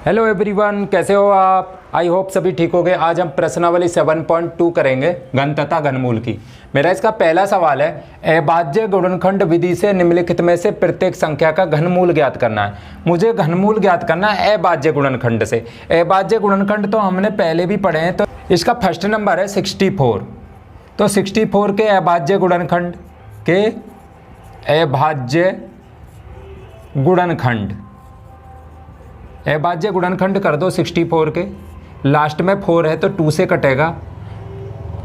Hello everyone, कैसे हो आप? आई होप सभी ठीक हो गए। आज हम प्रश्नावली 7.2 करेंगे घन तथा घनमूल की। मेरा इसका पहला सवाल है, अभाज्य गुणनखंड विधि से निम्नलिखित में से प्रत्येक संख्या का घनमूल ज्ञात करना है। मुझे घनमूल ज्ञात करना है अभाज्य गुणनखंड से। अभाज्य गुणनखंड तो हमने पहले भी पढ़े हैं। तो इसका फर्स्ट नंबर है 64। तो 64 के अभाज्य गुणनखंड के अभाज्य गुणनखंड कर दो 64 के। लास्ट में 4 है तो 2 से कटेगा।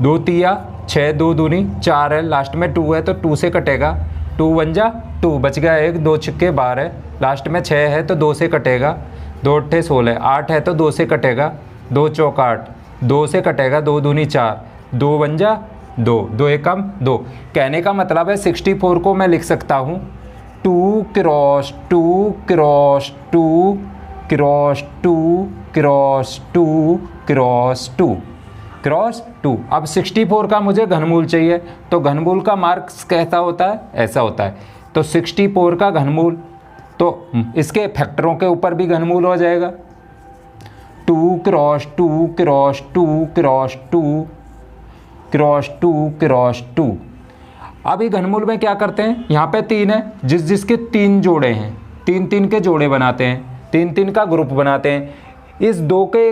2 तिया 6, 2 दूनी 4 है, लास्ट में 2 है तो 2 से कटेगा। 2 1 जा 2, बच गया 1, 2 छक्के 12, लास्ट में 6 है तो 2 से कटेगा। 2 अट्ठे 16, 8 है तो 2 से कटेगा। 2 चौक 8, 2 से कटेगा। 2 दूनी 4, 2 1 जा 2, 2 एकम 2। कहने का मतलब है 64 को मैं लिख सकता हूँ 2 cross 2 cross 2 cross 2 cross 2 cross 2 cross 2। अब 64 का मुझे घनमूल चाहिए, तो घनमूल का मार्क्स कैसा होता है? ऐसा होता है। तो 64 का घनमूल, तो इसके फैक्टरों के ऊपर भी घनमूल हो जाएगा। 2 cross 2 cross 2 cross 2 cross 2 cross 2। अभी घनमूल में क्या करते हैं, यहाँ पे 3 है, जिसके 3 जोड़े हैं, 3 3 के जोड़े बनाते हैं, 3 3 का ग्रुप बनाते हैं। इस 2 के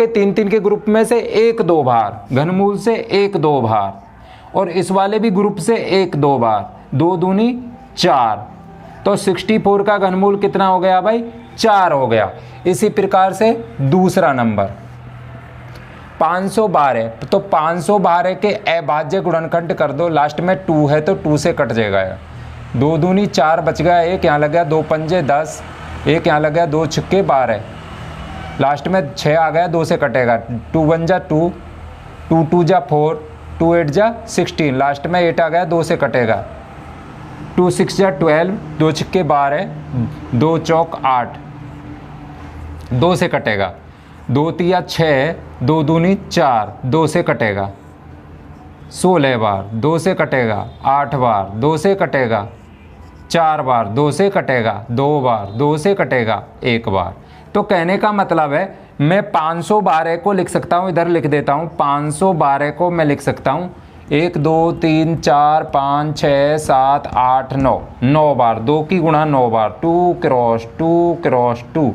3 3 के ग्रुप में से 1 2 बार, घनमूल से 1 2 बार, और इस वाले भी ग्रुप से 1 2 बार, 2 दूनी 4। तो 64 का घनमूल कितना हो गया भाई? 4 हो गया। इसी प्रकार से दूसरा नंबर 512। तो 512 के अभाज्य गुणनखंड कर दो। लास्ट में 2 है तो 2 से कट जाएगा। 2 दूनी 4, बच गया 1, यहाँ लग गया 2 पंजे 10, 1 यहाँ लग गया 2 छक्के 12, लास्ट में 6 आ गया, 2 से कटेगा। 2 1 जा 2, 2 2 जा 4, 2 8 जा 16, लास्ट में 8 आ गया, 2 से कटेगा। 2 6 जा 12, 2 छक्के 12, 2 चौक 8, 2 से कटेगा। 2 तिया 6, 2 दूनी 4, 2 से कटेगा। 16 बार 2 से कटेगा, 8 बार 2 से कटेगा, 4 बार 2 से कटेगा, 2 बार 2 से कटेगा, 1 बार। तो कहने का मतलब है मैं 512 को लिख सकता हूँ, इधर लिख देता हूँ। 512 को मैं लिख सकता हूँ 1 2 3 4 5 6 7 8 9, 9 बार, 2 की गुणा 9 बार। 2 cross 2 cross 2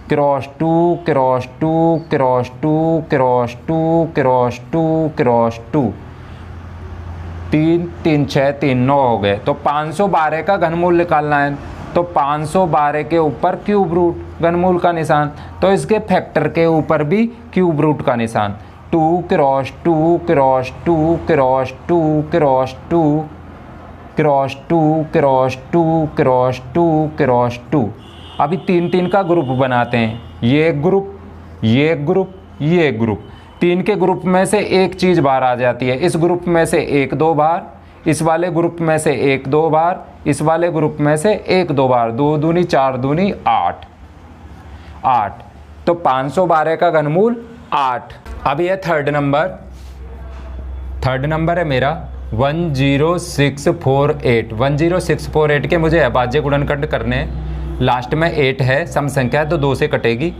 cross 2 cross 2 cross 2 cross 2 cross 2 cross 2, 3 3 6 3 9 हो गए। तो 512 का घनमूल निकालना है, तो 512 के ऊपर क्यूब रूट घनमूल का निशान, तो इसके फैक्टर के ऊपर भी क्यूब रूट का निशान। 2 cross 2 cross 2 cross 2 cross 2 cross 2 cross 2 cross 2 cross 2। अभी 3 3 का ग्रुप बनाते हैं, ये एक ग्रुप, ये एक ग्रुप, ये एक ग्रुप। 3 के ग्रुप में से एक चीज़ बाहर आ जाती है। इस ग्रुप में से 1 2 बार, इस वाले ग्रुप में से 1 2 बार, इस वाले ग्रुप में से 1 2 बार। 2 दूनी 4 दूनी 8, 8। तो 512 का घनमूल 8। अब ये थर्ड नंबर है मेरा 10648। 10648 के मुझे अभाज्य गुणनखंड करने हैं। लास्ट में 8 है, सम संख्या है तो 2 से कटेगी।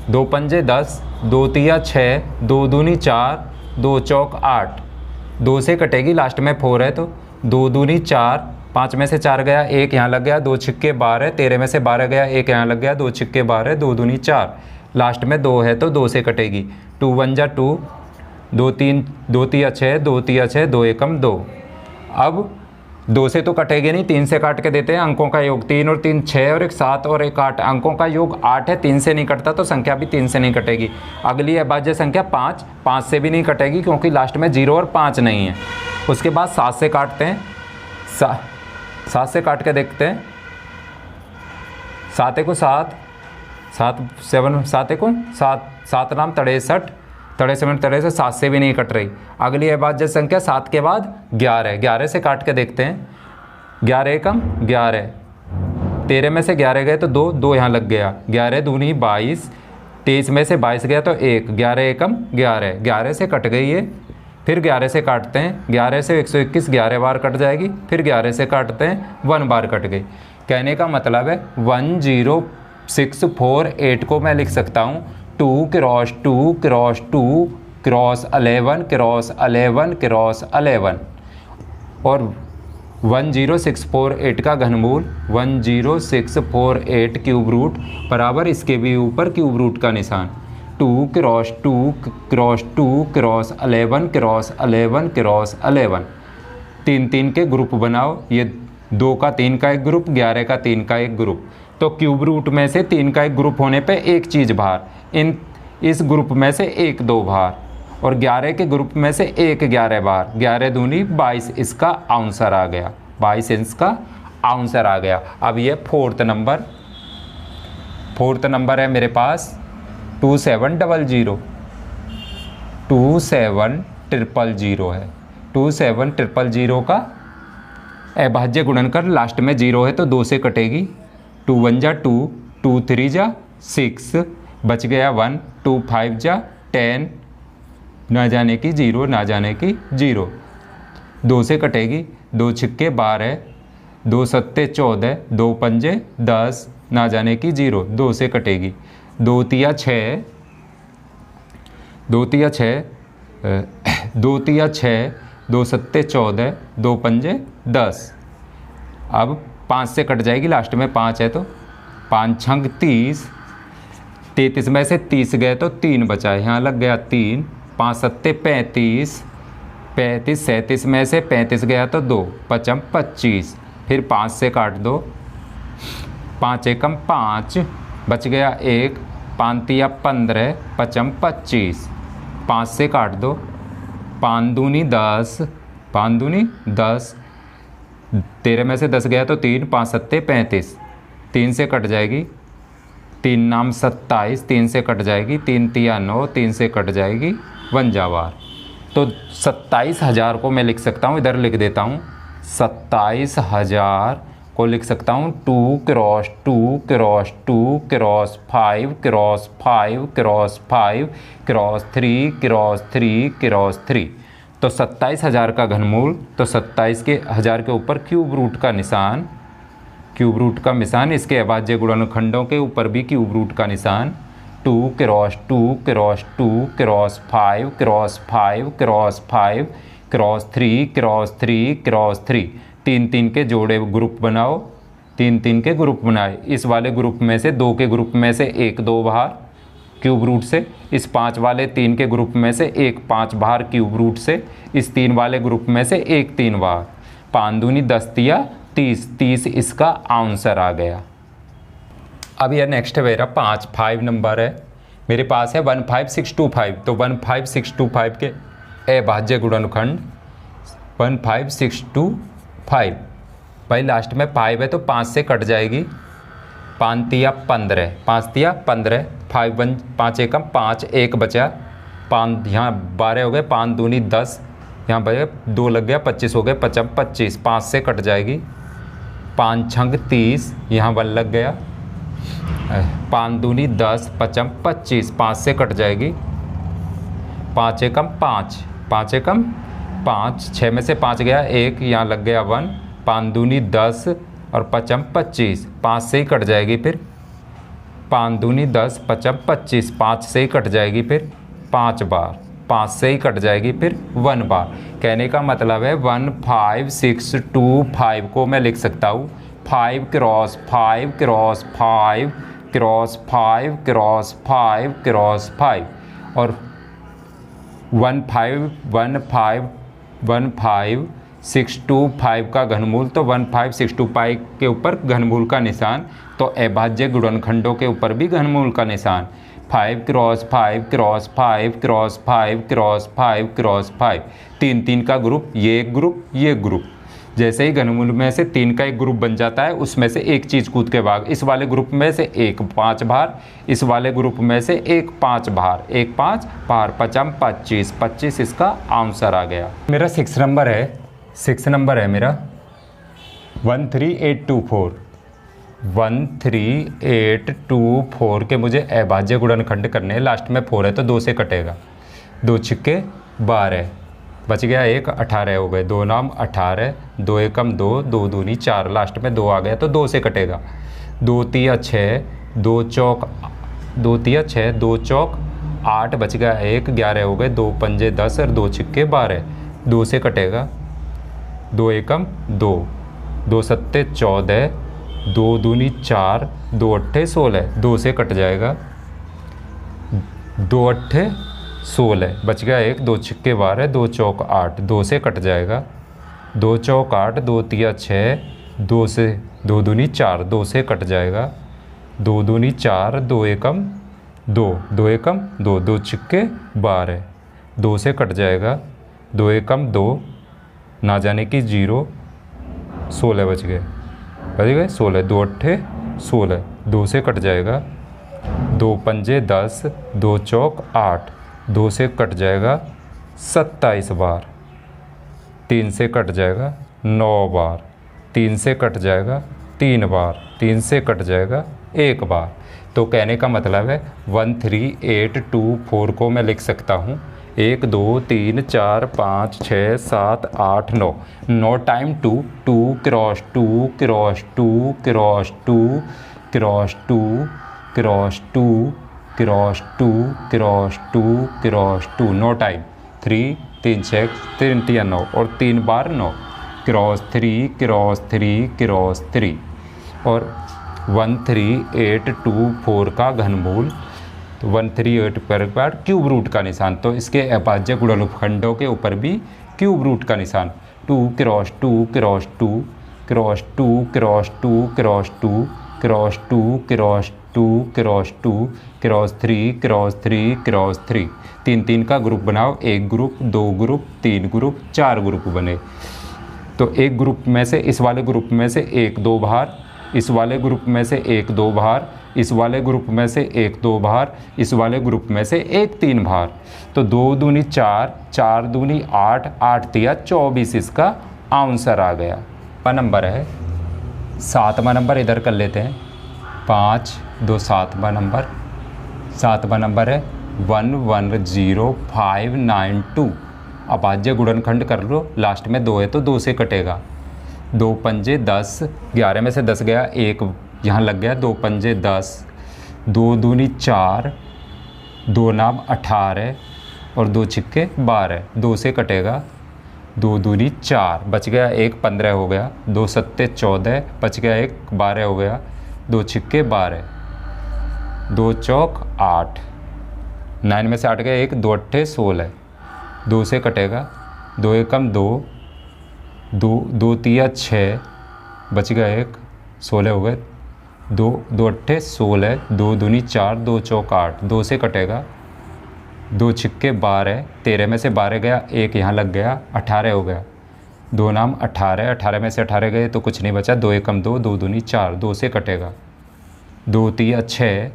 2 पंजे 10, 2 तिया 6, 2 दूनी 4, 2 चौक 8, 2 से कटेगी। लास्ट में 4 है तो 2 दूनी 4, 5 में से 4 गया, 1 यहाँ लग गया, 2 छक्के 12, 13 में से 12 गया, 1 यहाँ लग गया, 2 छक्के 12, 2 दूनी 4, लास्ट में 2 है तो 2 से कटेगी। 2 1 जा 2, 2 तिया 6, 2 तिया 6, 2 एकम 2। अब 2 से तो कटेगी नहीं, 3 से काट के देते हैं। अंकों का योग 3 और 3 6 और 1 7 और 1 8, अंकों का योग 8 है, 3 से नहीं कटता तो संख्या भी 3 से नहीं कटेगी। अगली अभाज्य संख्या 5, 5 से भी नहीं कटेगी क्योंकि लास्ट में 0 और 5 नहीं है। उसके बाद 7 से काटते हैं, 7 से काट के देखते हैं। 7 को 7, 7 7 7 को 7, 7 नाम 63, 63 63 7 से भी नहीं कट रही। अगली अभाज्य संख्या 7 के बाद 11, 11 से काट के देखते हैं। 11 एकम 11, 13 में से 11 गए तो 2, 2 यहाँ लग गया, 11 दूनी 22, 23 में से 22 गया तो 1, 11 एकम 11, 11 से कट गई है। फिर 11 से काटते हैं, 11 से 121 11 बार कट जाएगी, फिर 11 से काटते हैं 1 बार कट गई। कहने का मतलब है 6 4 8 को मैं लिख सकता हूँ 2 cross 2 cross 2 cross 11 cross 11 cross 11 और 10648 का घनमूल 10648 क्यूब रूट बराबर इसके भी ऊपर क्यूब रूट का निशान 2 cross 2 cross 2 cross 11 cross 11 cross 11। 3 3 के ग्रुप बनाओ, ये 2 का 3 का एक ग्रुप, 11 का 3 का एक ग्रुप। तो क्यूब रूट में से 3 का एक ग्रुप होने पे एक चीज़ बाहर, इस ग्रुप में से 1 2 बाहर, और 11 के ग्रुप में से 1 11 बार, 11 दूनी 22 इसका आंसर आ गया, 22 इसका आंसर आ गया। अब ये फोर्थ नंबर है मेरे पास 2700 27000 है। 27000 का अभाज्य गुणनकर लास्ट में 0 है तो 2 से कटेगी। 2 1 जा 2, 2 3 जा 6, बच गया 1, 2 5 जा 10, ना जाने की 0 ना जाने की 0, 2 से कटेगी। 2 छिक्के 12, 2 सत्ते 14, 2 पंजे 10, ना जाने की 0, 2 से कटेगी। 2 तिया 6, 2 तिया 6, 2 तिया 6, 2 सत्ते 14, 2 पंजे 10। अब 5 से कट जाएगी, लास्ट में 5 है तो 5 छंग 30, 33 में से 30 गए तो 3 बचा, यहाँ लग गया 3, 5 सत्ते 35, 35 37 में से 35 गया तो 2, 5 25, फिर 5 से काट दो, 5 एकम 5, बच गया 1, 5 तिया 15, 5 25, 5 से काट दो, 5 दूनी 10, 5 दूनी 10, 13 में से 10 गया तो 3, 5 सत्ते 35, 3 से कट जाएगी, 3 नाम 27, 3 से कट जाएगी, 3 तिया 9, 3 से कट जाएगी 1 जावार। तो 27000 को मैं लिख सकता हूँ, इधर लिख देता हूँ, 27000 को लिख सकता हूँ 2 cross 2 cross 2 cross 5 cross 5 cross 5 cross 3 cross 3 cross 3। तो 27000 का घनमूल, तो 27 के 1000 के ऊपर क्यूब रूट का निशान, क्यूब रूट का निशान, इसके अभाज्य गुणनखंडों के ऊपर भी क्यूब रूट का निशान। 2 cross 2 cross 2 cross 5 cross 5 cross 5 cross 3 cross 3 cross 3। 3 3 के जोड़े ग्रुप बनाओ, 3 3 के ग्रुप बनाए, इस वाले ग्रुप में से 2 के ग्रुप में से 1 2 बाहर क्यूब रूट से, इस 5 वाले 3 के ग्रुप में से 1 5 बाहर क्यूब रूट से, इस 3 वाले ग्रुप में से 1 3 बाहर। 5 दूनी 10 तिया 30, 30 इसका आंसर आ गया। अब यह नेक्स्ट मेरा 5 नंबर है, मेरे पास है 15625। तो 15625 के अभाज्य गुणनखंड 15625, भाई लास्ट में 5 है तो 5 से कट जाएगी, 5 तिया 15, 5 तिया 15, 5 एकम 5, 1 बचा, 5 यहाँ 12 हो गए, 5 दूनी 10, यहाँ बचे 2 लग गया 25 हो गए, 5 25, 5 से कट जाएगी, 5 छंग 30, यहाँ 1 लग गया, 5 दूनी 10, 5 25, 5 से कट जाएगी, 5 एकम 5, 5 एकम 5, 6 में से 5 गया 1, यहाँ लग गया 1, 5 दूनी 10 और 5 25, 5 से ही कट जाएगी, फिर 5 दूनी 10, 5 25, 5 से ही कट जाएगी, फिर 5 बार, 5 से ही कट जाएगी, फिर 1 बार। कहने का मतलब है 15625 को मैं लिख सकता हूँ 5 cross 5 cross 5 cross 5 cross 5 cross 5 और 15625 का घनमूल, तो 15625 के ऊपर घनमूल का निशान, तो अभाज्य गुणनखंडों के ऊपर भी घनमूल का निशान। 5 cross 5 cross 5 cross 5 cross 5 cross 5, 3 3 का ग्रुप, ये एक ग्रुप ये ग्रुप। जैसे ही घनमूल में से 3 का एक ग्रुप बन जाता है, उसमें से एक चीज़ कूद के भाग, इस वाले ग्रुप में से 1 5 बाहर, इस वाले ग्रुप में से 1 5 बाहर, 1 5 बाहर, 5 25, 25 इसका आंसर आ गया। मेरा 6 नंबर है मेरा 13824। 13824 के मुझे अभाज्य गुणनखंड करने हैं, लास्ट में 4 है तो 2 से कटेगा, 2 छिक्के 12, बच गया 1, 18 हो गए, 2 नाम 18, 2 एकम 2, 2 दूनी 4, लास्ट में 2 आ गया तो 2 से कटेगा, 2 तिया 6, 2 चौक 2 तिया 6, 2 चौक 8, बच गया 1, 11 हो गए, 2 पंजे 10 और 2 छिक्के 12, 2 से कटेगा, 2 एकम 2, 2 सत्ते 14, 2 दूनी 4, 2 अट्ठे 16, 2 से कट जाएगा, 2 अट्ठे 16, बच गया 1, 2 छिक्के 12, 2 चौक 8, 2 से कट जाएगा, 2 चौक 8, 2 तिया 6, 2 से 2 दूनी 4, 2 से कट जाएगा, 2 दूनी 4, 2 एकम 2, 2 एकम 2, 2 छिक्के 12, 2 से कट जाएगा, 2 एकम 2, ना जाने की 0, 16 बच गए 16, 2 अट्ठे 16, 2 से कट जाएगा, 2 पंजे 10, 2 चौक 8, 2 से कट जाएगा 27 बार, 3 से कट जाएगा 9 बार, 3 से कट जाएगा 3 बार, 3 से कट जाएगा 1 बार। तो कहने का मतलब है 1 3 8 2 4 को मैं लिख सकता हूँ 1 2 3 4 5 6 7 8 9, 9 time 2, 2 cross 2 cross 2 cross 2 cross 2 cross 2 cross 2 cross 2 cross 2, 9 time, 3 3 6 3 3 9 और 3 बार 9, क्रॉस 3 क्रॉस 3 क्रॉस 3। और 1 3 8 2 4 का घनमूल, तो 1 3 8 पर बार क्यूब रूट का निशान, तो इसके अभाज्य गुणनखंडों के ऊपर भी क्यूब रूट का निशान, 2 cross 2 cross 2 cross 2 cross 2 cross 2 cross 2 cross 2 cross 2 cross 3 cross 3 cross 3। 3 3 का ग्रुप बनाओ, 1 ग्रुप 2 ग्रुप 3 ग्रुप 4 ग्रुप बने। तो एक ग्रुप में से इस वाले ग्रुप में से 1 2 बाहर, इस वाले ग्रुप में से 1 2 बाहर, इस वाले ग्रुप में से 1 2 बाहर, इस वाले ग्रुप में से 1 3 बाहर। तो 2 दूनी 4, 4 दूनी 8, 8 तिया 24 इसका आंसर आ गया। नंबर है 7वां नंबर इधर कर लेते हैं, 5 2 7वां नंबर, 7वां नंबर है 1 1 0 5 9 2। अभाज्य गुणनखंड कर लो, लास्ट में 2 है तो 2 से कटेगा, 2 पंजे 10, 11 में से 10 गया, 1 यहाँ लग गया, 2 पंजे 10, 2 दूनी 4, 2 नाम 18 और 2 छिक्के 12, 2 से कटेगा, 2 दूनी 4, बच गया 1 15 हो गया, 2 सत्ते 14, बच गया 1 12 हो गया, 2 छिक्के 12, 2 चौक 8, 9 में से 8 गया 1, 2 अट्ठे 16, 2 से कटेगा, 2 एकम 2, 2 तिया 6, बच गया 1, 16 हो गए, 2 अट्ठे 16, 2 दूनी 4, 2 चौक 8, 2 से कटेगा, 2 छिक्के 12, 13 में से 12 गया, 1 यहाँ लग गया, 18 हो गया, 2 नाम 18, 18 में से 18 गए तो कुछ नहीं बचा, 2 एकम 2, 2 दूनी 4, 2 से कटेगा, 2 तिया 6,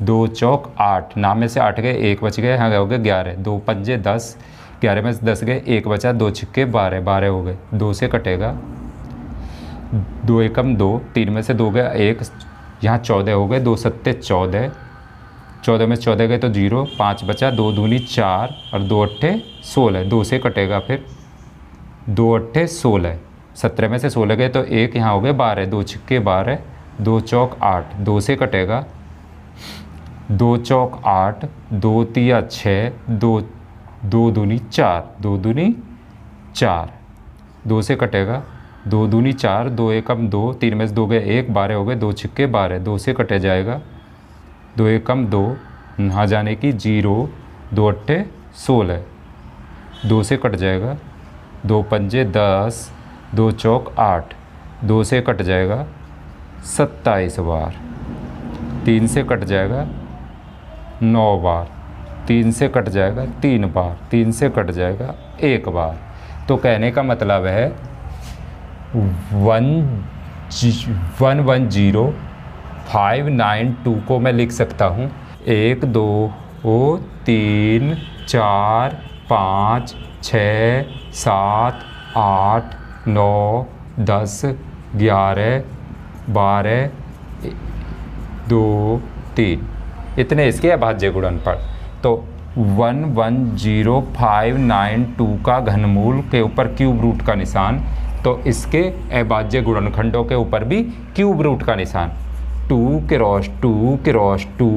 2 चौक 8, नाम में से 8 गए, 1 बच गए, यहाँ हो गए 11, 2 पंजे 10, 11 में से 10 गए, 1 बचा, 2 छिक्के 12, 12 हो गए, 2 से कटेगा, 2 एकम 2, 3 में से 2 गया 1, यहाँ 14 हो गए, 2 सत्ते 14, 14 में से 14 गए तो 0, 5 बचा, 2 दूनी 4 और 2 अट्ठे 16, 2 से कटेगा, फिर 2 अट्ठे 16, 17 में से 16 गए तो 1 यहाँ हो गए 12, 2 छिक्के 12, 2 चौक 8, 2 से कटेगा, 2 चौक 8, 2 तिया 6, 2 दूनी 4, 2 दूनी 4, 2 से कटेगा, 2 दूनी 4, 2 एकम 2, 3 में से 2 गए 1, 12 हो गए, 2 छिक्के 12, 2 से कटे जाएगा, 2 एकम 2, यहाँ जाने की 0, 2 अट्ठे 16, 2 से कट जाएगा, 2 पंजे 10, 2 चौक 8, 2 से कट जाएगा 27 बार, 3 से कट जाएगा 9 बार, 3 से कट जाएगा 3 बार, 3 से कट जाएगा 1 बार। तो कहने का मतलब है 1 1 0 5 9 2 को मैं लिख सकता हूँ 1 2 3 4 5 6 7 8 9 10 11 12 2 3, इतने इसके अभाज्य गुणनफल। तो 1 1 0 5 9 2 का घनमूल के ऊपर क्यूब रूट का निशान, तो इसके अभाज्य गुणनखंडों के ऊपर भी क्यूब रूट का निशान, 2 cross 2 cross 2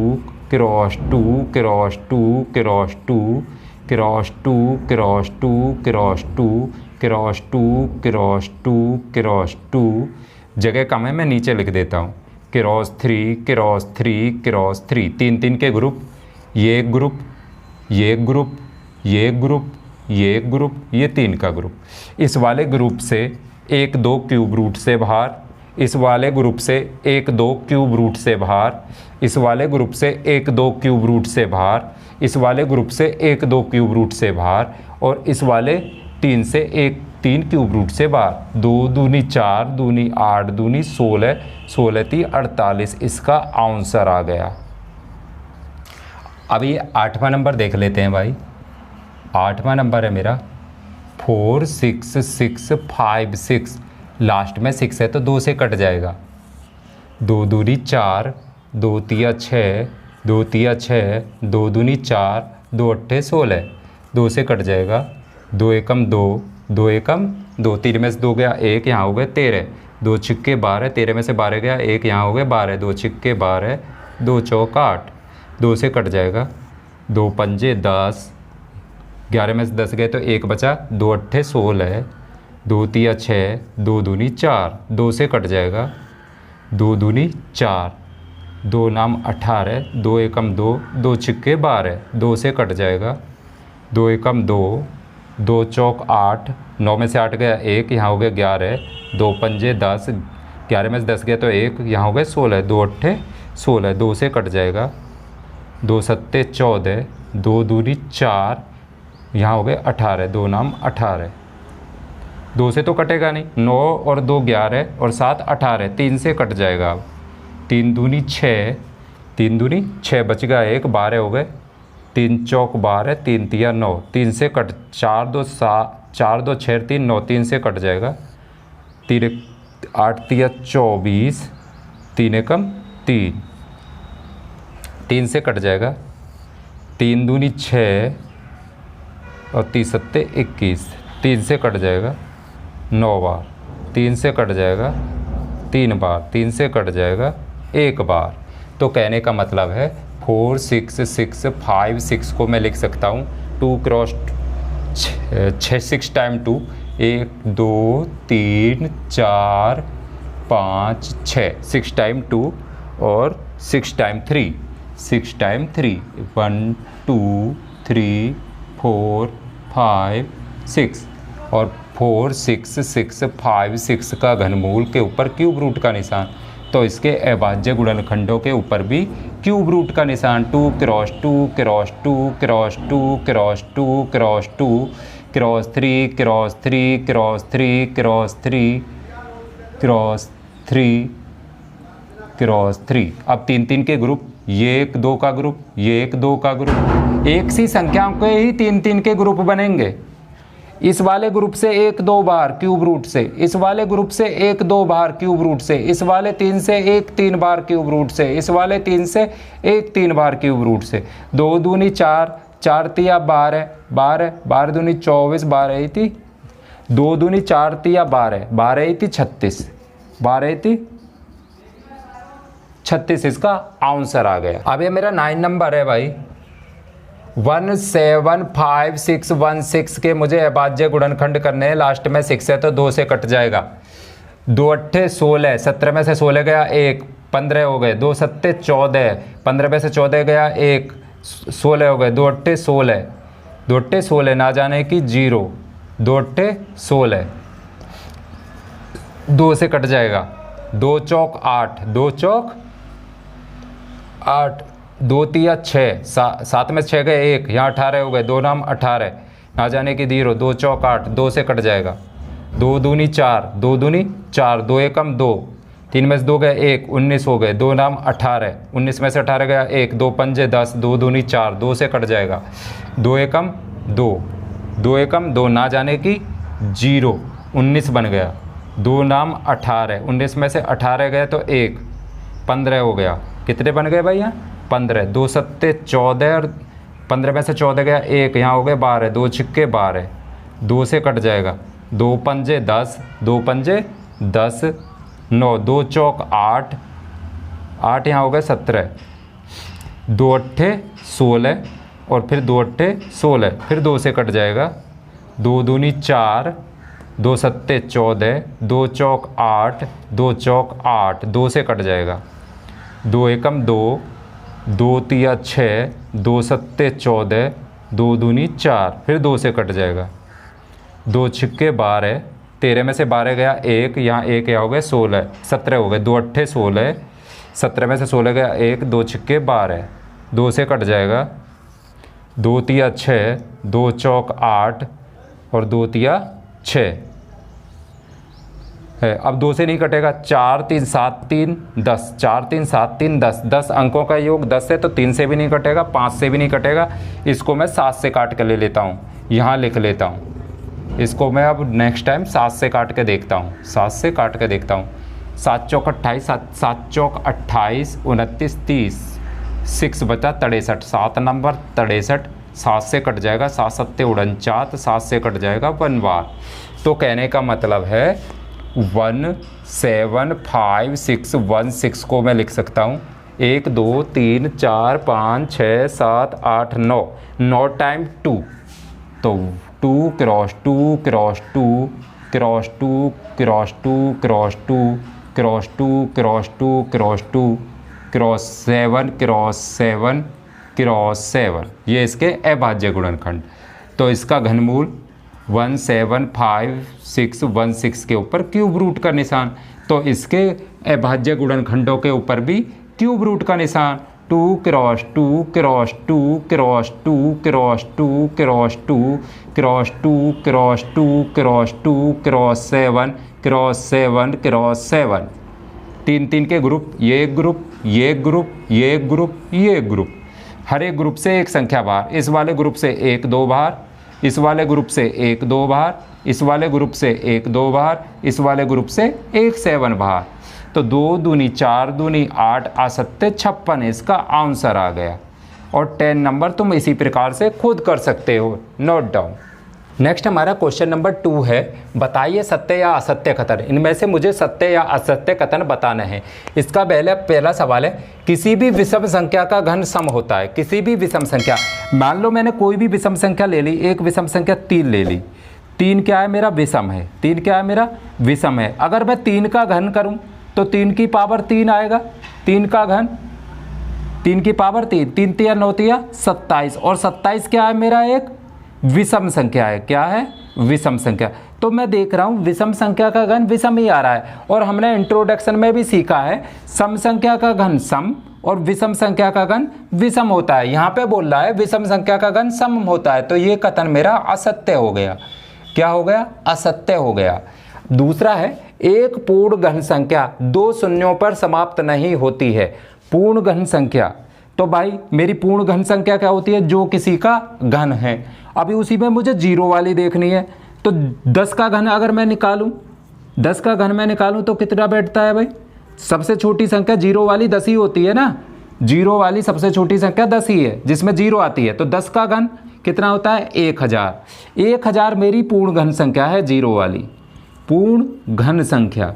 cross 2 cross 2 cross 2 cross 2 cross 2 cross 2 cross 2 cross 2 cross 2। जगह कम है, मैं नीचे लिख देता हूँ क्रॉस 3 क्रॉस 3 क्रॉस 3। 3 3 के ग्रुप, ये एक ग्रुप, ये एक ग्रुप, ये एक ग्रुप, ये एक ग्रुप, ये 3 का ग्रुप। इस वाले ग्रुप से 1 2 क्यूब रूट से बाहर, इस वाले ग्रुप से 1 2 क्यूब रूट से बाहर, इस वाले ग्रुप से 1 2 क्यूब रूट से बाहर, इस वाले ग्रुप से 1 2 क्यूब रूट से बाहर, और इस वाले 3 से 1 3 क्यूब रूट से बाहर। 2 दूनी 4 दूनी 8 दूनी 16, 16 3 48 इसका आंसर आ गया। अब ये 8वां नंबर देख लेते हैं भाई। 8वां नंबर है मेरा 4 6 6 5 6। लास्ट में 6 है तो 2 से कट जाएगा। 2 दूनी 4, 2 तिया 6, 2 तिया 6, 2 दूनी 4, 2 अट्ठे 16, 2 से कट जाएगा। 2 एकम 2, 2 एकम 2, 3 में से 2 गया 1, यहाँ हो गए 13, 2 छिक्के 12, 13 में से 12 गया 1, यहाँ हो गए 12, 2 छिक्के 12, 2 चौक 8, 2 से कट जाएगा। 2 पंजे 10, 11 में से 10 गए तो 1 बचा, 2 अट्ठे 16, 2 तिया 6, 2 दूनी 4, 2 से कट जाएगा। 2 दूनी 4, 2 नाम 18, 2 एकम 2, 2 छिक्के 12, 2 से कट जाएगा। 2 एकम 2, 2 चौक 8, 9 में से 8 गया 1, यहाँ हो गया 11, 2 पंजे 10, 11 में से 10 गया तो 1, यहाँ हो गए 16, 2 अट्ठे 16, 2 से कट जाएगा। 2 सत्ते 14, 2 दूनी 4, यहाँ हो गए 18, 2 नाम 18, 2 से तो कटेगा नहीं। 9 और 2 11 और 7 18, 3 से कट जाएगा। अब 3 दूनी 6, 3 दूनी 6 बच गया 1, 12 हो गए। 3 चौक 12, 3 तिया 9, 3 से कट, 4 2 7, 4 2 6 3 9, 3 से कट जाएगा। 3 8 तिया 24, 3 एकम 3, 3 से कट जाएगा। 3 दूनी 6 और 3 सत्ते 21, 3 से कट जाएगा। 9 बार, 3 से कट जाएगा 3 बार, 3 से कट जाएगा 1 बार। तो कहने का मतलब है 4 6 6 5 6 को मैं लिख सकता हूँ 2 क्रॉस 6 टाइम 2, 1 2 3 4 5 6, 6 टाइम 2 और 6 टाइम 3, 6 टाइम 3, 1 2 3 4 5 6, और 4 6 6 5 6 का घनमूल के ऊपर क्यूब रूट का निशान, तो इसके अभाज्य गुणनखंडों के ऊपर भी क्यूब रूट का निशान। 2 cross 2 cross 2 cross 2 cross 2 cross 2 cross 3 cross 3 cross 3 cross 3 cross 3 cross 3। अब 3 3 के ग्रुप, ये 1 2 का ग्रुप, ये 1 2 का ग्रुप, एक सी संख्याओं के ही 3 3 के ग्रुप बनेंगे। इस वाले ग्रुप से 1 2 बार क्यूब रूट से, इस वाले ग्रुप से 1 2 बार क्यूब रूट से, इस वाले 3 से 1 3 बार क्यूब रूट से, इस वाले 3 से 1 3 बार क्यूब रूट से। 2 दूनी 4, 4 तिया 12, 12 12 दूनी 24, 12 थी 2 दूनी 4 तिया 12, 12 थी 36, 12 थी 36, इसका आंसर आ गया। अब ये मेरा 9 नंबर है भाई। 1 7 5 6 1 6 के मुझे अभाज्य गुणनखंड करने हैं। लास्ट में 6 है तो 2 से कट जाएगा। 2 अट्ठे 16, 17 में से 16 गया 1, 15 हो गए। 2 सत्ते 14, 15 में से 14 गया 1, 16 हो गए। 2 अट्ठे 16, 2 अट्ठे 16 ना जाने की 0, 2 अट्ठे 16, 2 से कट जाएगा। 2 चौक 8, 2 चौक 8, 2 तिया 6, 7 में 6 गए 1, यहाँ 18 हो गए। 2 नाम 18 ना जाने की 0, 2 चौक 8, 2 से कट जाएगा। 2 दूनी 4, 2 दूनी 4, 2 एकम 2, 3 में से 2 गए 1, 19 हो गए। 2 नाम 18, 19 में से 18 गया 1, 2 पंजे 10, 2 दूनी 4, 2 से कट जाएगा। 2 एकम 2, 2 एकम 2 ना जाने की 0, 19 बन गया। 2 नाम 18, 19 में से 18 गए तो 1, 15 हो गया। कितने बन गए भाई यहाँ? 15। 2 सत्ते 14 और 15 में से 14 गया 1, यहाँ हो गए 12, 2 छिक्के 12, 2 से कट जाएगा। 2 पंजे 10, 2 पंजे 10, 9, 2 चौक 8, 8 यहाँ हो गए 17, 2 अट्ठे 16 और फिर 2 अट्ठे 16, फिर 2 से कट जाएगा, 2 दूनी 4, 2 सत्ते 14, 2 चौक 8, 2 चौक 8, 2 से कट जाएगा, 2 एकम 2, 2 तिया 6, 2 सत्ते 14, 2 दूनी 4, फिर 2 से कट जाएगा, 2 छिक्के 12, 13 में से 12 गया 1, यहाँ 1 यहाँ हो गए 16, 17 हो गए, 2 अट्ठे 16, 17 में से 16 गया 1, 2 छिक्के 12, 2 से कट जाएगा, 2 तिया 6, 2 चौक 8 और 2 तिया 6 है। अब 2 से नहीं कटेगा, 4 3 7 3 10, 4 3 7 3 10, 10 अंकों का योग 10 है तो 3 से भी नहीं कटेगा, 5 से भी नहीं कटेगा। इसको मैं 7 से काट के ले लेता हूँ, यहाँ लिख लेता हूँ। इसको मैं अब नेक्स्ट टाइम 7 से काट के देखता हूँ, 7 से काट के देखता हूँ। 7 चौक 28, 7 चौक 28, 29 30, 6 बचा 63, 7 नंबर 63, 7 से कट जाएगा, 7 सत्ते 49, 7 से कट जाएगा 1 बार। तो कहने का मतलब है 1 7 5 6 1 6 को मैं लिख सकता हूँ 1 2 3 4 5 6 7 8 9, 9 टाइम 2, तो 2 cross 2 cross 2 cross 2 cross 2 cross 2 cross 2 cross 2 cross 2 cross 7 cross 7 cross 7, ये इसके अभाज्य गुणनखंड। तो इसका घनमूल 1 7 5 6 1 6 के ऊपर क्यूब रूट का निशान, तो इसके अभाज्य गुणनखंडों के ऊपर भी क्यूब रूट का निशान। 2 cross 2 cross 2 cross 2 cross 2 cross 2 cross 2 cross 2 cross 2 cross 7 cross 7 cross 7, 3 3 के ग्रुप, ये एक ग्रुप, ये एक ग्रुप, ये एक ग्रुप, ये एक ग्रुप। हर एक ग्रुप से एक संख्या बाहर, इस वाले ग्रुप से 1 2 बाहर, इस वाले ग्रुप से 1 2 बाहर, इस वाले ग्रुप से 1 2 बाहर, इस वाले ग्रुप से 1 7 बाहर। तो 2 दूनी 4 दूनी 8 असत्य 56 इसका आंसर आ गया। और 10 नंबर तुम इसी प्रकार से खुद कर सकते हो, नोट डाउन। नेक्स्ट हमारा क्वेश्चन नंबर 2 है, बताइए सत्य या असत्य कथन। इनमें से मुझे सत्य या असत्य कथन बताना है। इसका पहला सवाल है, किसी भी विषम संख्या का घन सम होता है। किसी भी विषम संख्या, मान लो मैंने कोई भी विषम संख्या ले ली, एक विषम संख्या 3 ले ली, 3 क्या है मेरा विषम है, 3 क्या है मेरा विषम है। अगर मैं 3 का घन करूं तो 3 की पावर 3 आएगा, 3 का घन 3 की पावर 3, 3 तिया 9 तिया 27, और 27 क्या है मेरा एक विषम संख्या है। क्या है? विषम संख्या। तो मैं देख रहा हूँ विषम संख्या का घन विषम ही आ रहा है, और हमने इंट्रोडक्शन में भी सीखा है सम संख्या का घन सम और विषम संख्या का घन विषम होता है। यहाँ पे बोल रहा है विषम संख्या का घन सम होता है, तो ये कथन मेरा असत्य हो गया। क्या हो गया? असत्य हो गया। दूसरा है, एक पूर्ण घन संख्या 2 शून्यों पर समाप्त नहीं होती है। पूर्ण घन संख्या, तो भाई मेरी पूर्ण घन संख्या क्या होती है? जो किसी का घन है। अभी उसी में मुझे जीरो वाली देखनी है, तो 10 का घन अगर मैं निकालूं, 10 का घन मैं निकालूं तो कितना बैठता है भाई? सबसे छोटी संख्या जीरो वाली 10 ही होती है ना, जीरो वाली सबसे छोटी संख्या 10 ही है जिसमें जीरो आती है। तो 10 का घन कितना होता है? 1000। 1000 मेरी पूर्ण घन संख्या है, जीरो वाली पूर्ण घन संख्या।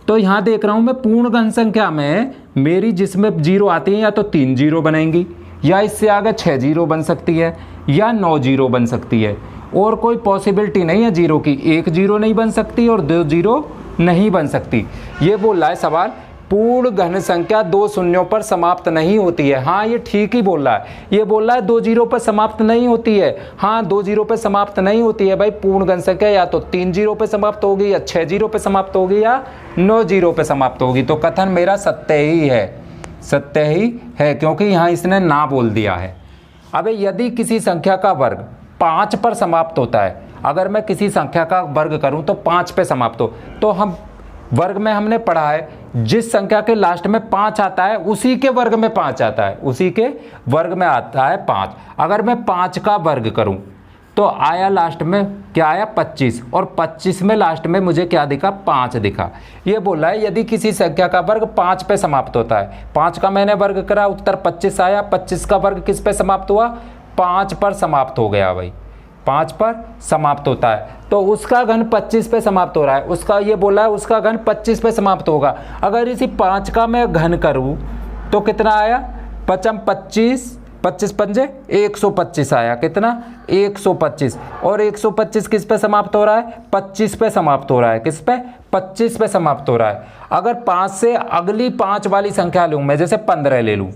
तो यहाँ देख रहा हूँ मैं पूर्ण घन संख्या में मेरी जिसमें जीरो आती है या तो 3 जीरो बनेंगी, या इससे आगे 6 जीरो बन सकती है, या 9 जीरो बन सकती है, और कोई पॉसिबिलिटी नहीं है जीरो की। 1 जीरो नहीं बन सकती और 2 जीरो नहीं बन सकती। ये बोल रहा है सवाल, पूर्ण घन संख्या 2 शून्यों पर समाप्त नहीं होती है। हाँ, ये ठीक ही बोल रहा है। ये बोल रहा है 2 जीरो पर समाप्त नहीं होती है। हाँ, 2 जीरो पर समाप्त नहीं होती है भाई। पूर्ण घन संख्या या तो 3 जीरो पर समाप्त होगी, या 6 जीरो पर समाप्त होगी, या 9 जीरो पर समाप्त होगी। तो कथन मेरा सत्य ही है, सत्य ही है, क्योंकि यहाँ इसने ना बोल दिया है। अबे यदि किसी संख्या का वर्ग 5 पर समाप्त होता है, अगर मैं किसी संख्या का वर्ग करूं तो 5 पे समाप्त हो, तो हम वर्ग में हमने पढ़ा है जिस संख्या के लास्ट में 5 आता है उसी के वर्ग में 5 आता है, उसी के वर्ग में आता है 5। अगर मैं 5 का वर्ग करूं तो आया लास्ट में क्या आया? 25, और 25 में लास्ट में मुझे क्या दिखा? 5 दिखा। ये बोला है यदि किसी संख्या का वर्ग 5 पे समाप्त होता है, 5 का मैंने वर्ग करा, उत्तर 25 आया, 25 का वर्ग किस पे समाप्त हुआ? 5 पर समाप्त हो गया भाई, 5 पर समाप्त होता है, तो उसका घन 25 पे समाप्त हो रहा है। उसका ये बोला है उसका घन 25 पे समाप्त होगा। अगर इसी 5 का मैं घन करूँ तो कितना आया, 25 25 पंजे 125 आया। कितना, 125। और 125 किस पे समाप्त हो रहा है, 25 पे समाप्त हो रहा है। किस पे, 25 पे समाप्त हो रहा है। अगर 5 से अगली 5 वाली संख्या लूँ मैं, जैसे 15 ले लूँ,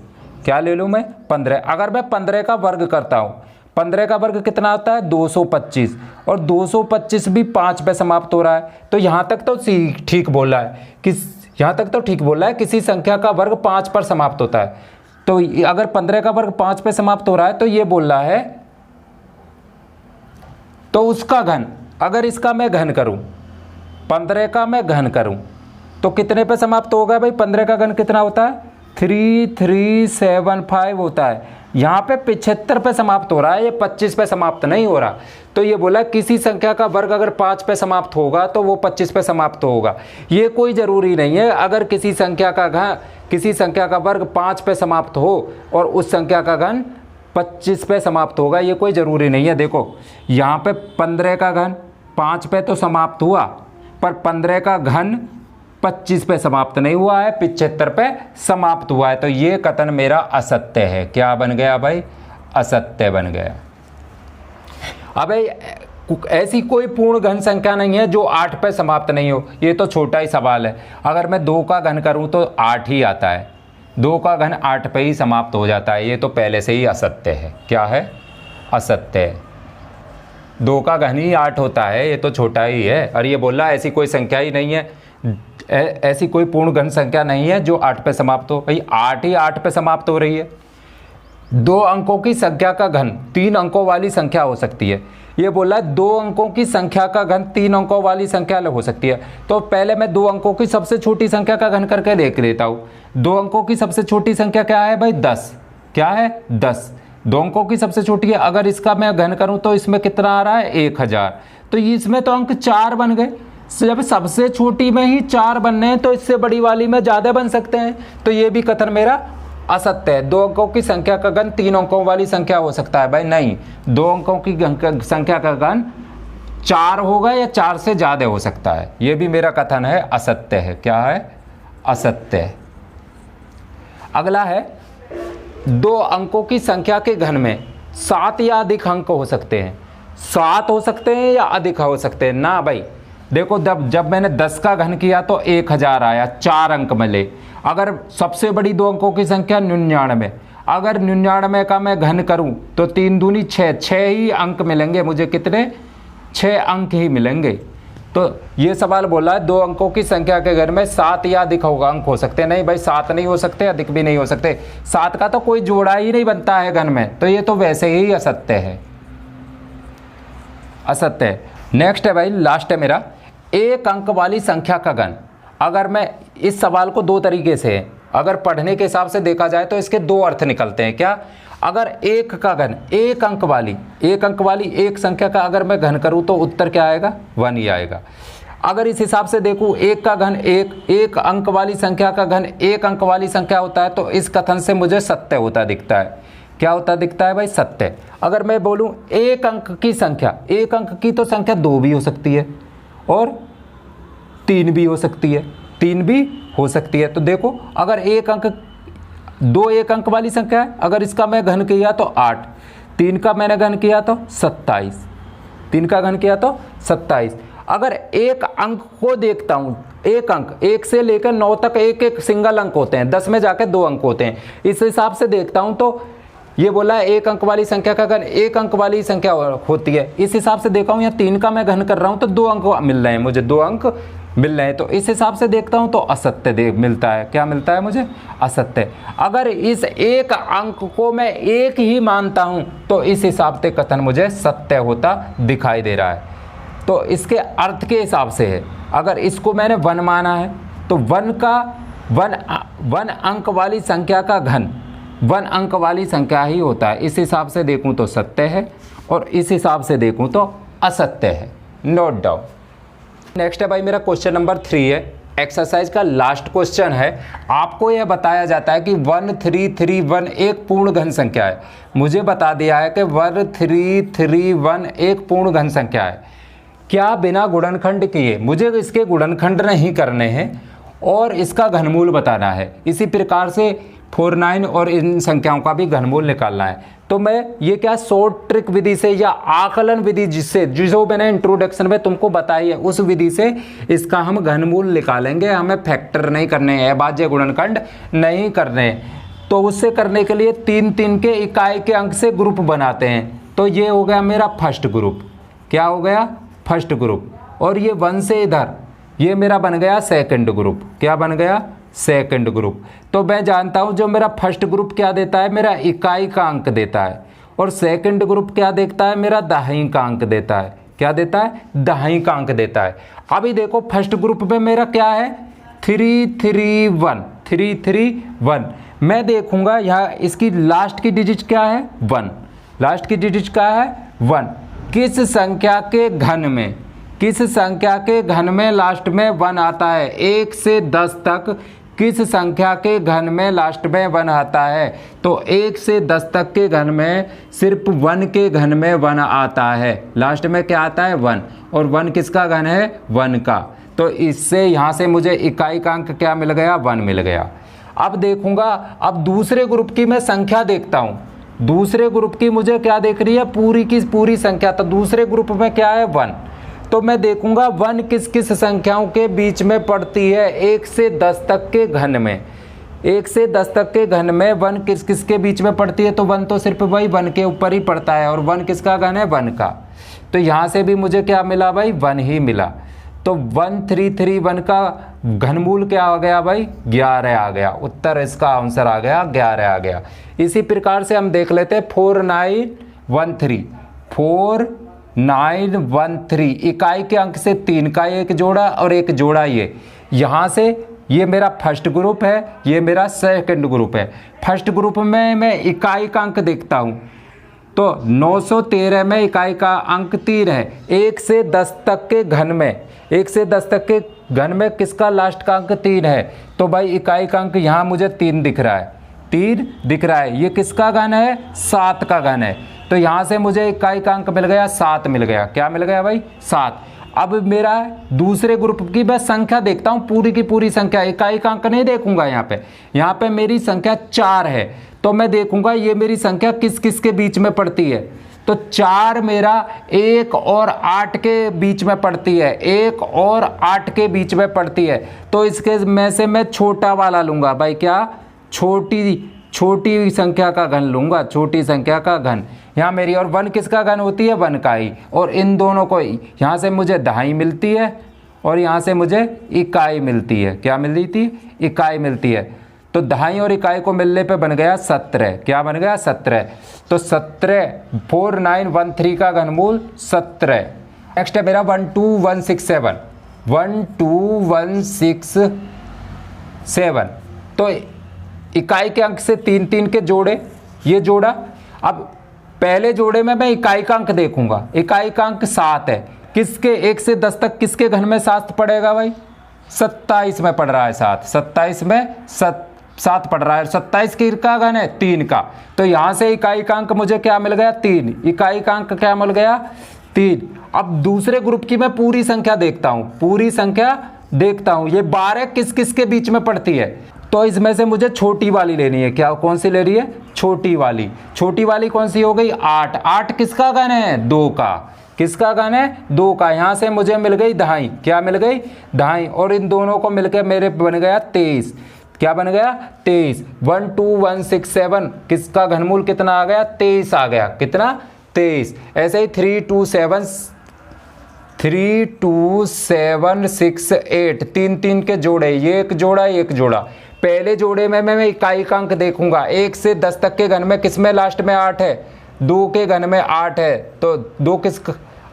क्या ले लूँ मैं, 15। अगर मैं 15 का वर्ग करता हूँ, 15 का वर्ग कितना होता है, 225, और 225 भी 5 पे समाप्त हो रहा है। तो यहाँ तक तो ठीक बोला है, यहाँ तक तो ठीक बोला है, किसी संख्या का वर्ग 5 पर समाप्त होता है। तो अगर 15 का वर्ग 5 पे समाप्त हो रहा है तो ये बोल रहा है, तो उसका घन, अगर इसका मैं घन करूं, 15 का मैं घन करूं तो कितने पे समाप्त होगा भाई, 15 का घन कितना होता है, 3375 होता है। यहाँ पे 75 पे समाप्त हो रहा है, ये 25 पे समाप्त नहीं हो रहा। तो ये बोला किसी संख्या का वर्ग अगर 5 पे समाप्त होगा तो वो 25 पे समाप्त होगा। ये कोई ज़रूरी नहीं है अगर किसी संख्या का वर्ग 5 पे समाप्त हो और उस संख्या का घन 25 पे समाप्त होगा, ये कोई ज़रूरी नहीं है। देखो यहाँ पे 15 का घन 5 पे तो समाप्त हुआ, पर 15 का घन 25 पे समाप्त नहीं हुआ है, 75 पे समाप्त हुआ है। तो ये कथन मेरा असत्य है। क्या बन गया भाई, असत्य बन गया। अब ऐसी कोई पूर्ण घन संख्या नहीं है जो 8 पे समाप्त नहीं हो। ये तो छोटा ही सवाल है। अगर मैं 2 का घन करूं तो 8 ही आता है, 2 का घन 8 पे ही समाप्त हो जाता है। ये तो पहले से ही असत्य है। क्या है, असत्य है। 2 का घन ही 8 होता है, ये तो छोटा ही है। और ये बोला ऐसी कोई संख्या ही नहीं है, ऐसी कोई पूर्ण घन संख्या नहीं है जो 8 पे समाप्त हो। भाई 8 ही 8 पे समाप्त हो रही है। 2 अंकों की संख्या का घन 3 अंकों वाली संख्या हो सकती है। ये बोला 2 अंकों की संख्या का घन 3 अंकों वाली संख्या हो सकती है। तो पहले मैं 2 अंकों की सबसे छोटी संख्या का घन करके देख लेता हूँ। 2 अंकों की सबसे छोटी संख्या क्या है भाई, 10। क्या है, 10। 2 अंकों की सबसे छोटी है। अगर इसका मैं घन करूँ तो इसमें कितना आ रहा है, 1000। तो इसमें तो अंक 4 बन गए। जब सबसे छोटी में ही 4 बनने हैं तो इससे बड़ी वाली में ज़्यादा बन सकते हैं। तो ये भी कथन मेरा असत्य है। 2 अंकों की संख्या का घन 3 अंकों वाली संख्या हो सकता है भाई, नहीं। 2 अंकों की संख्या का घन 4 होगा या 4 से ज़्यादा हो सकता है। ये भी मेरा कथन है, असत्य है। क्या है, असत्य है। अगला है 2 अंकों की संख्या के घन में 7 या अधिक अंक हो सकते हैं। 7 हो सकते हैं या अधिक हो सकते हैं ना भाई। देखो जब मैंने 10 का घन किया तो 1000 आया, 4 अंक मिले। अगर सबसे बड़ी 2 अंकों की संख्या 99, अगर 99 का मैं घन करूं तो 3 दूनी 6 ही अंक मिलेंगे मुझे। कितने, 6 अंक ही मिलेंगे। तो ये सवाल बोला है 2 अंकों की संख्या के घन में 7 या अधिक अंक हो सकते हैं। नहीं भाई, 7 नहीं हो सकते, अधिक भी नहीं हो सकते। 7 का तो कोई जोड़ा ही नहीं बनता है घन में, तो ये तो वैसे ही असत्य है, असत्य है। नेक्स्ट है भाई, लास्ट है मेरा, 1 अंक वाली संख्या का घन। अगर मैं इस सवाल को 2 तरीके से, अगर पढ़ने के हिसाब से देखा जाए तो इसके 2 अर्थ निकलते हैं। क्या, अगर 1 का घन 1 अंक वाली एक संख्या का अगर मैं घन करूं तो उत्तर क्या आएगा, 1 ही आएगा। अगर इस हिसाब से देखूं 1 का घन 1 अंक वाली संख्या का घन 1 अंक वाली संख्या होता है, तो इस कथन से मुझे सत्य होता दिखता है। क्या होता दिखता है भाई, सत्य। अगर मैं बोलूं 1 अंक की संख्या, 1 अंक की तो संख्या 2 भी हो सकती है और 3 भी हो सकती है, 3 भी हो सकती है। तो देखो अगर 1 अंक वाली संख्या है, अगर इसका मैं घन किया तो 8, 3 का मैंने घन किया तो 27, 3 का घन किया तो 27। अगर 1 अंक को देखता हूँ, 1 अंक 1 से लेकर 9 तक एक सिंगल अंक होते हैं, 10 में जाकर 2 अंक होते हैं। इस हिसाब से देखता हूँ तो ये बोला है 1 अंक वाली संख्या का घन 1 अंक वाली संख्या होती है। इस हिसाब से देखा हूँ, या 3 का मैं घन कर रहा हूँ तो 2 अंक मिल रहे हैं मुझे, 2 अंक मिल रहे हैं। तो इस हिसाब से देखता हूँ तो असत्य मिलता है। क्या मिलता है मुझे, असत्य। अगर इस 1 अंक को मैं 1 ही मानता हूँ तो इस हिसाब से कथन मुझे सत्य होता दिखाई दे रहा है। तो इसके अर्थ के हिसाब से है। अगर इसको मैंने 1 माना है तो 1 अंक वाली संख्या का घन 1 अंक वाली संख्या ही होता है। इस हिसाब से देखूं तो सत्य है और इस हिसाब से देखूं तो असत्य है। Note down. नेक्स्ट है भाई मेरा क्वेश्चन नंबर 3 है। एक्सरसाइज का लास्ट क्वेश्चन है। आपको यह बताया जाता है कि 1331 एक पूर्ण घन संख्या है। मुझे बता दिया है कि 1331 एक पूर्ण घन संख्या है। क्या बिना गुणनखंड किए, मुझे इसके गुणनखंड नहीं करने हैं और इसका घनमूल बताना है। इसी प्रकार से 49 और इन संख्याओं का भी घनमूल निकालना है। तो मैं ये क्या शॉर्ट ट्रिक विधि से या आकलन विधि जो मैंने इंट्रोडक्शन में तुमको बताई है उस विधि से इसका हम घनमूल निकालेंगे। हमें फैक्टर नहीं करने हैं, अभाज्य गुणनखंड नहीं करने। तो उससे करने के लिए 3-3 के इकाई के अंक से ग्रुप बनाते हैं। तो ये हो गया मेरा फर्स्ट ग्रुप। क्या हो गया? First group. और ये 1 से इधर ये मेरा बन गया सेकंड ग्रुप। क्या बन गया? Second group. तो मैं जानता हूं जो मेरा फर्स्ट ग्रुप क्या देता है, मेरा इकाई का अंक देता है, और सेकंड ग्रुप क्या देखता है, मेरा दहाई का अंक देता है। क्या देता है? दहाई का अंक देता है। अभी देखो फर्स्ट ग्रुप में मेरा क्या है, 331। मैं देखूंगा यहाँ इसकी लास्ट की डिजिट क्या है, 1। लास्ट की डिजिट क्या है, 1। किस संख्या के घन में, किस संख्या के घन में लास्ट में 1 आता है? 1 से 10 तक किस संख्या के घन में लास्ट में 1 आता है? तो 1 से 10 तक के घन में सिर्फ 1 के घन में 1 आता है। लास्ट में क्या आता है? 1। और 1 किसका घन है? 1 का। तो इससे यहाँ से मुझे इकाई का अंक क्या मिल गया? 1 मिल गया। अब देखूंगा, अब दूसरे ग्रुप की मैं संख्या देखता हूँ। दूसरे ग्रुप की मुझे क्या देख रही है? पूरी की पूरी संख्या। तो दूसरे ग्रुप में क्या है? 1। तो मैं देखूंगा 1 किस किस संख्याओं के बीच में पड़ती है? 1 से 10 तक के घन में। 1 से 10 तक के घन में 1 किस किस के बीच में पड़ती है? तो 1 तो सिर्फ भाई 1 के ऊपर ही पड़ता है। और 1 किसका घन है? 1 का। तो यहाँ से भी मुझे क्या मिला भाई? 1 ही मिला। तो 1331 का घनमूल क्या आ गया भाई? 11 आ गया। उत्तर इसका आंसर आ गया 11 आ गया। इसी प्रकार से हम देख लेते हैं 4913 इकाई के अंक से 3 का एक जोड़ा और एक जोड़ा ये। यहाँ से ये मेरा फर्स्ट ग्रुप है, ये मेरा सेकंड ग्रुप है। फर्स्ट ग्रुप में मैं इकाई का अंक देखता हूँ तो 913 में इकाई का अंक 3 है। 1 से 10 तक के घन में, 1 से 10 तक के घन में किसका लास्ट का अंक 3 है? तो भाई इकाई का अंक यहाँ मुझे 3 दिख रहा है, 3 दिख रहा है। ये किसका घन है? 7 का घन है। तो यहाँ से मुझे इकाई का अंक मिल गया 7 मिल गया। क्या मिल गया भाई? 7। अब मेरा दूसरे ग्रुप की मैं संख्या देखता हूँ, पूरी की पूरी संख्या, इकाई का अंक नहीं देखूंगा। यहाँ पे मेरी संख्या 4 है। तो मैं देखूंगा ये मेरी संख्या किस किस के बीच में पड़ती है। तो 4 मेरा 1 और 8 के बीच में पड़ती है, 1 और 8 के बीच में पड़ती है। तो इसके में से मैं छोटा वाला लूंगा भाई। क्या? छोटी संख्या का घन लूंगा, छोटी संख्या का घन। यहाँ मेरी और 1 किसका घन होती है? 1 का ही। और इन दोनों को यहाँ से मुझे दहाई मिलती है और यहाँ से मुझे इकाई मिलती है। क्या मिल रही थी? इकाई मिलती है। तो दहाई और इकाई को मिलने पे बन गया 17। क्या बन गया? 17। तो 4913 का घनमूल 17। नेक्स्ट है मेरा 12167। 12167। तो इकाई के अंक से 3-3 के जोड़े, ये जोड़ा। अब पहले जोड़े में मैं इकाई का अंक देखूंगा। इकाई का अंक 7 है। किसके? 1 से 10 तक किसके घन में 7 पड़ेगा भाई? 27 में पड़ रहा है 7। 27 में 7 पड़ रहा है। 27 की का घन है 3 का। तो यहां से इकाई का अंक मुझे क्या मिल गया? 3। इकाई का अंक क्या मिल गया? 3। अब दूसरे ग्रुप की मैं पूरी संख्या देखता हूं, पूरी संख्या देखता हूं। ये 12 किस किस के बीच में पड़ती है? तो इसमें से मुझे छोटी वाली लेनी है। क्या? कौन सी ले रही है? छोटी वाली। छोटी वाली कौन सी हो गई? 8। 8 किसका घन है? 2 का। किसका घन है? 2 का। यहां से मुझे मिल गई दहाई। क्या मिल गई? दहाई। और इन दोनों को मिलकर मेरे बन गया 23। क्या बन गया? 23। 12167 किसका घनमूल कितना आ गया? 23 आ गया। कितना? 23। ऐसे ही 32768 3-3 के जोड़े, ये एक जोड़ा, एक जोड़ा। पहले जोड़े में मैं इकाई का अंक देखूंगा। 1 से 10 तक के घन में किसमें लास्ट में 8 है? 2 के घन में 8 है। तो 2 किस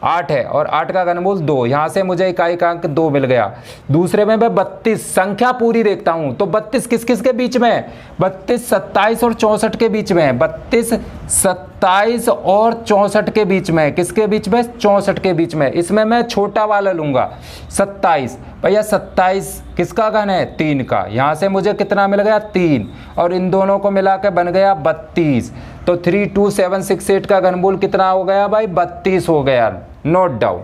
8 है और 8 का घनमूल 2, यहाँ से मुझे इकाई का अंक 2 मिल गया। दूसरे में मैं 32 संख्या पूरी देखता हूँ तो 32 किस किस के बीच में है, 32 27 और 64 के बीच में है, 32 27 और 64 के बीच में है, किसके बीच में, 64 के बीच में। इसमें मैं छोटा वाला लूंगा 27, भैया 27 किसका घन है, 3 का, यहाँ से मुझे कितना मिल गया 3 और इन दोनों को मिला के बन गया 32। तो 32768 का घनमूल कितना हो गया भाई, 32 हो गया, नोट डाउन।